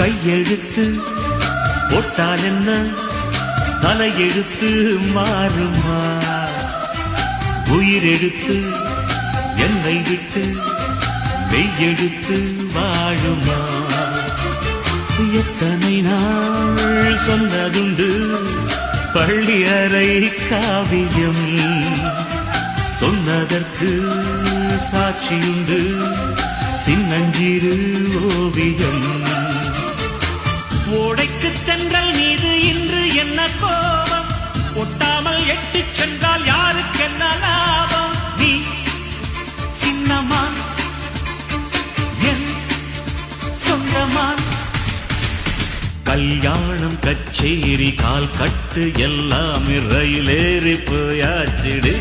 கையெழுத்து போட்டால் என்ன தலையெழுத்து மாறுமா? உயிரெழுத்து என்னை விட்டு மெய்யெழுத்து வாழுமா? எத்தனை நாள் சொன்னதுண்டு பள்ளி அறை காவியம், சொன்னதற்கு சாட்சியுண்டு சின்னஞ்சிறு ஓவியம். ஓடைக்கு தென்றல் மீது இன்று என்ன கோபம்? ஒட்டாமல் எட்டிச் சென்றால் யாருக்கென்ன லாபம்? நீ சின்னமா என் சொந்தமா? கல்யாணம் கச்சேரி கால் கட்டு எல்லாம் ரயிலேறி போயாச்சிடு.